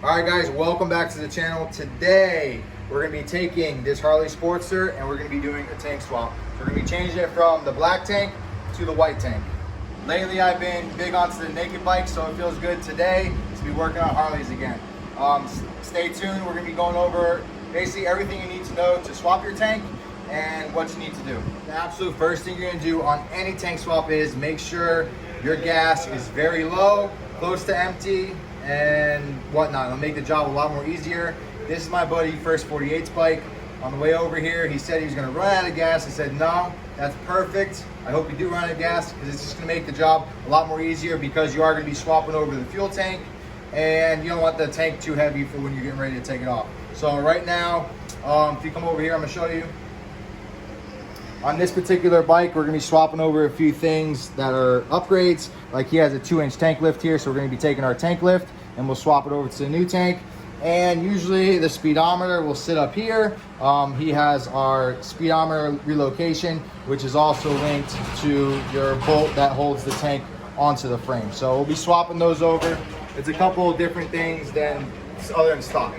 Alright guys, welcome back to the channel. Today we're going to be taking this Harley Sportster and we're going to be doing a tank swap. We're going to be changing it from the black tank to the white tank. Lately I've been big onto the naked bike, so it feels good today to be working on Harleys again. Stay tuned, we're going to be going over basically everything you need to know to swap your tank and what you need to do. The absolute first thing you're going to do on any tank swap is make sure your gas is very low, close to empty, and whatnot. It'll make the job a lot more easier. This is my buddy First 48's bike. On the way over here, he said he was going to run out of gas. I said, no, that's perfect. I hope you do run out of gas, because it's just going to make the job a lot more easier, because you are going to be swapping over the fuel tank, and you don't want the tank too heavy for when you're getting ready to take it off. So right now, if you come over here, I'm going to show you. On this particular bike, we're going to be swapping over a few things that are upgrades. Like he has a 2-inch tank lift here, so we're going to be taking our tank lift and we'll swap it over to the new tank. And usually the speedometer will sit up here. He has our speedometer relocation, which is also linked to your bolt that holds the tank onto the frame. So we'll be swapping those over. It's a couple of different things other than stock.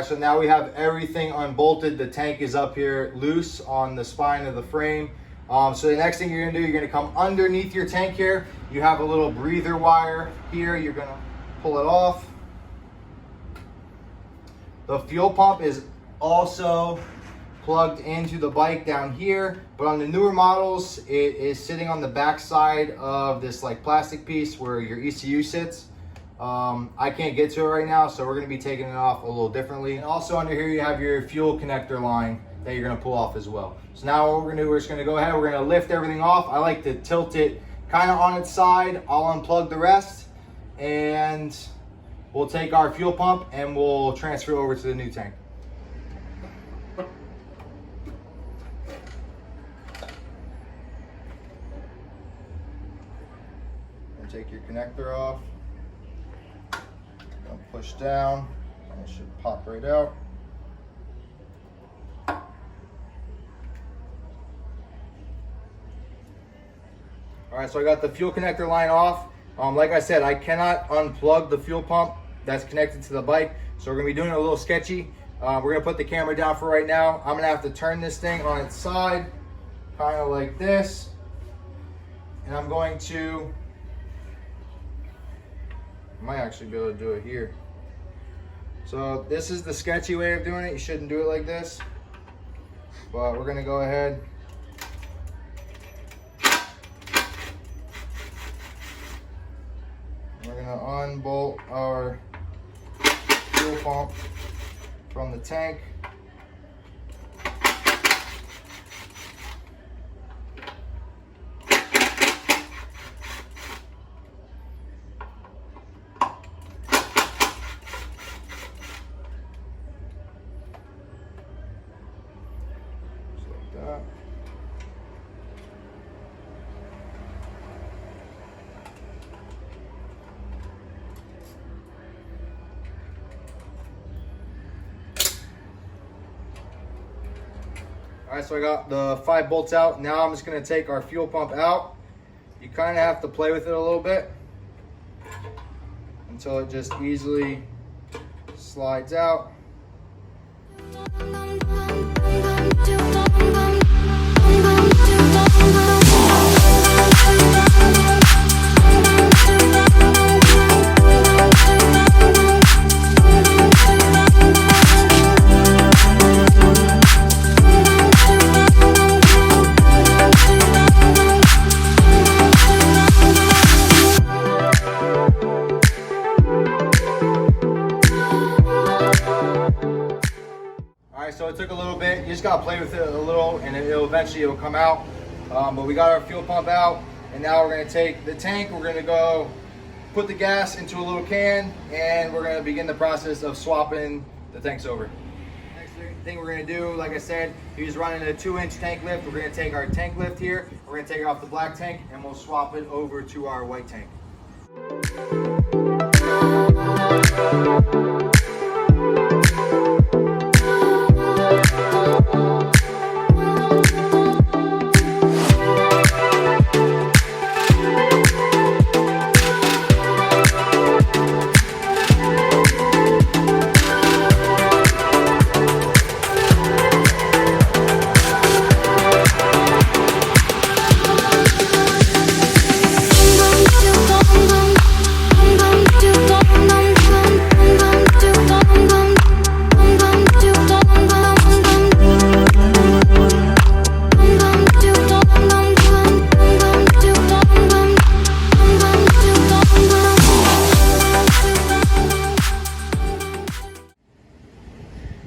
So now we have everything unbolted. The tank is up here loose on the spine of the frame. So the next thing you're gonna do, you're gonna come underneath your tank here. You have a little breather wire here. You're gonna pull it off. The fuel pump is also plugged into the bike down here, but on the newer models, it is sitting on the back side of this like plastic piece where your ECU sits. I can't get to it right now, so we're going to be taking it off a little differently. And also under here you have your fuel connector line that you're going to pull off as well. So now what we're going to do, we're just going to go ahead, we're going to lift everything off. I like to tilt it kind of on its side. I'll unplug the rest and we'll take our fuel pump and we'll transfer it over to the new tank. And take your connector off. Push down, and it should pop right out. All right, so I got the fuel connector line off. Like I said, I cannot unplug the fuel pump that's connected to the bike, so we're gonna be doing it a little sketchy. We're gonna put the camera down for right now. I'm gonna have to turn this thing on its side, kind of like this, and I'm going to, I might actually be able to do it here. So this is the sketchy way of doing it. You shouldn't do it like this, but we're gonna go ahead. We're gonna unbolt our fuel pump from the tank. All right, so I got the 5 bolts out. Now I'm just gonna take our fuel pump out. You kind of have to play with it a little bit until it just easily slides out. just gotta play with it a little, and it'll come out. But we got our fuel pump out, and now we're gonna take the tank. We're gonna go put the gas into a little can, and we're gonna begin the process of swapping the tanks over. Next thing we're gonna do, like I said, he's running a 2-inch tank lift. We're gonna take our tank lift here, we're gonna take it off the black tank, and we'll swap it over to our white tank.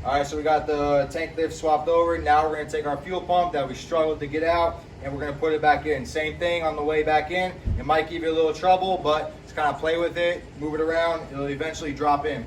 Alright, so we got the tank lift swapped over. Now we're going to take our fuel pump that we struggled to get out, and we're going to put it back in. Same thing on the way back in. It might give you a little trouble, but just kind of play with it, move it around. It'll eventually drop in.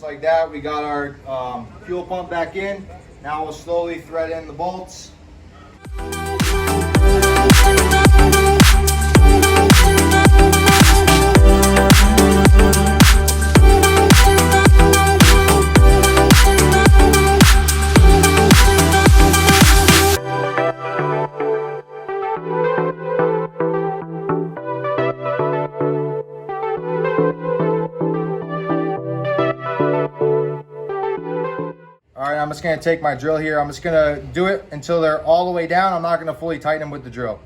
Like that, we got our fuel pump back in. Now we'll slowly thread in the bolts. Alright, I'm just going to take my drill here. I'm just going to do it until they're all the way down. I'm not going to fully tighten them with the drill.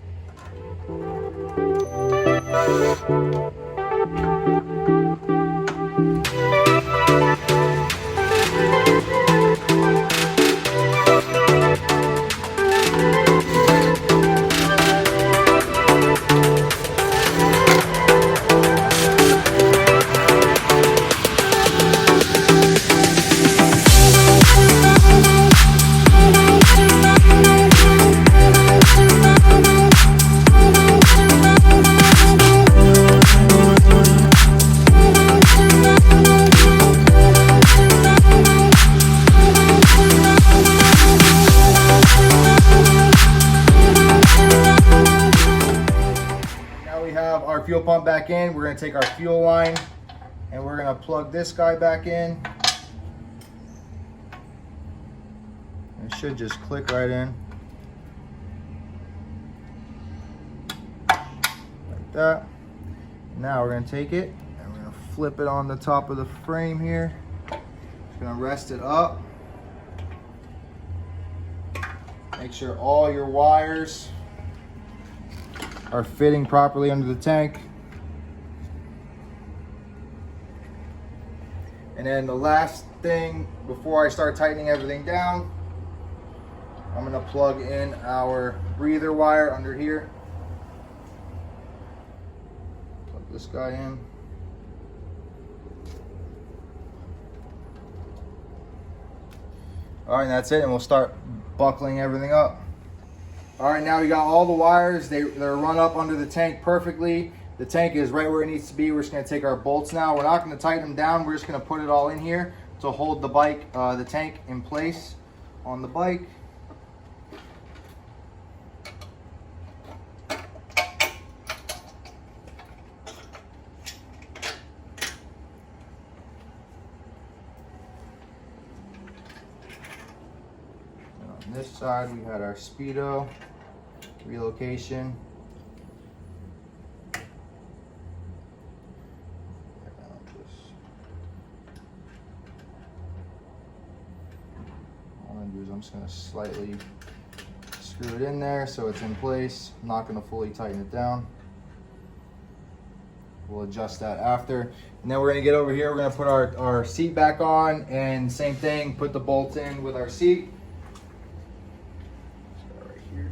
Fuel pump back in. We're going to take our fuel line and we're going to plug this guy back in. It should just click right in like that. Now we're going to take it and we're going to flip it on the top of the frame here. Just going to rest it up. Make sure all your wires are fitting properly under the tank. And then the last thing before I start tightening everything down, I'm going to plug in our breather wire under here. Plug this guy in. All right, and that's it, and we'll start buckling everything up. All right, now we got all the wires. They're run up under the tank perfectly. The tank is right where it needs to be. We're just gonna take our bolts now. We're not gonna tighten them down. We're just gonna put it all in here to hold the bike, the tank in place on the bike. On this side we had our Speedo, Relocation. do is I'm just gonna slightly screw it in there so it's in place. I'm not gonna fully tighten it down. We'll adjust that after. And then we're gonna get over here, we're gonna put our seat back on, and same thing, put the bolt in with our seat. Start right here.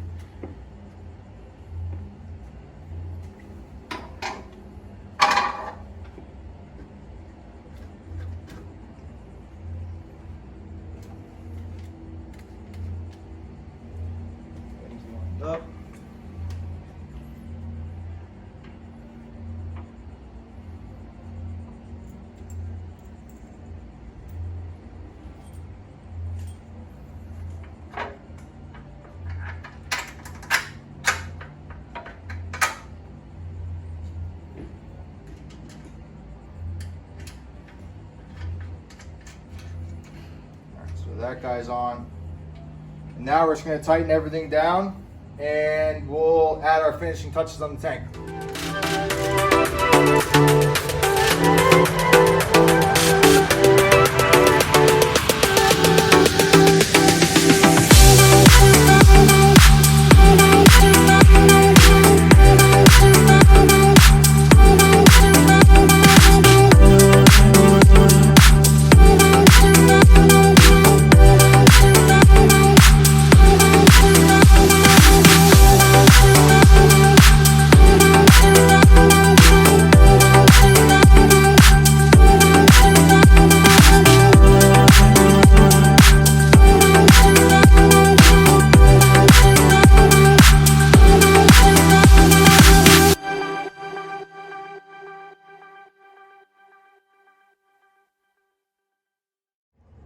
Things lined up. So that guy's on. And now we're just going to tighten everything down, and we'll add our finishing touches on the tank.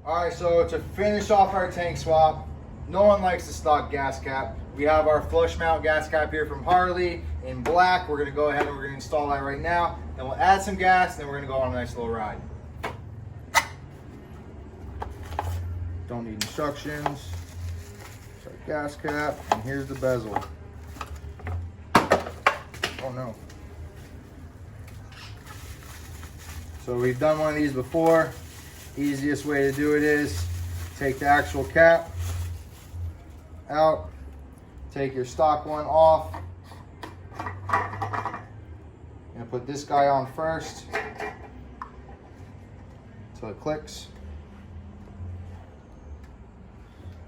Alright, so to finish off our tank swap, no one likes the stock gas cap. We have our flush mount gas cap here from Harley in black. We're going to go ahead and we're going to install that right now. Then we'll add some gas, and then we're going to go on a nice little ride. Don't need instructions. It's our gas cap, and here's the bezel. Oh no. So we've done one of these before. Easiest way to do it is take the actual cap out, take your stock one off. I'm gonna put this guy on first until it clicks.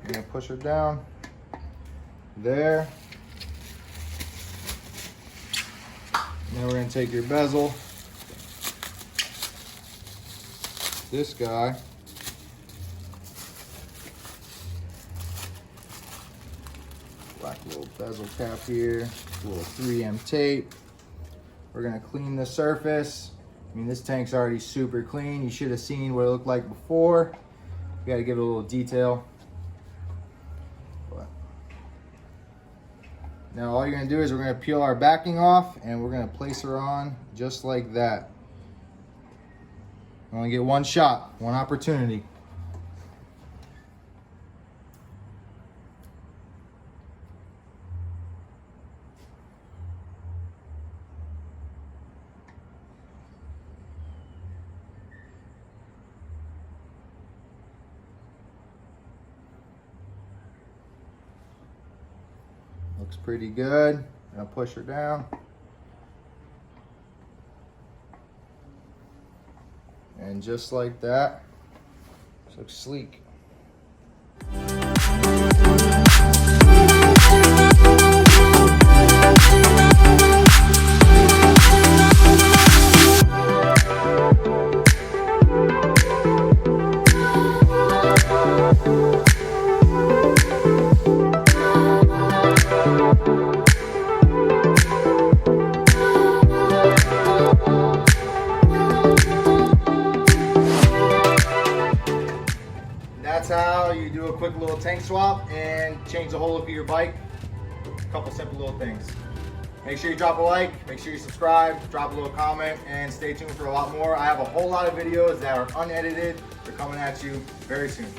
I'm gonna push it down there. And then we're gonna take your bezel, this guy, black little bezel cap here, little 3M tape. We're gonna clean the surface. I mean, this tank's already super clean. You should have seen what it looked like before. We gotta give it a little detail. But now all you're gonna do is we're gonna peel our backing off, and we're gonna place her on just like that. You only get one shot, one opportunity. Looks pretty good. I'm gonna push her down. And just like that, it looks sleek. That's how you do a quick little tank swap and change the whole look of your bike. A couple simple little things. Make sure you drop a like, make sure you subscribe, drop a little comment, and stay tuned for a lot more. I have a whole lot of videos that are unedited. They're coming at you very soon.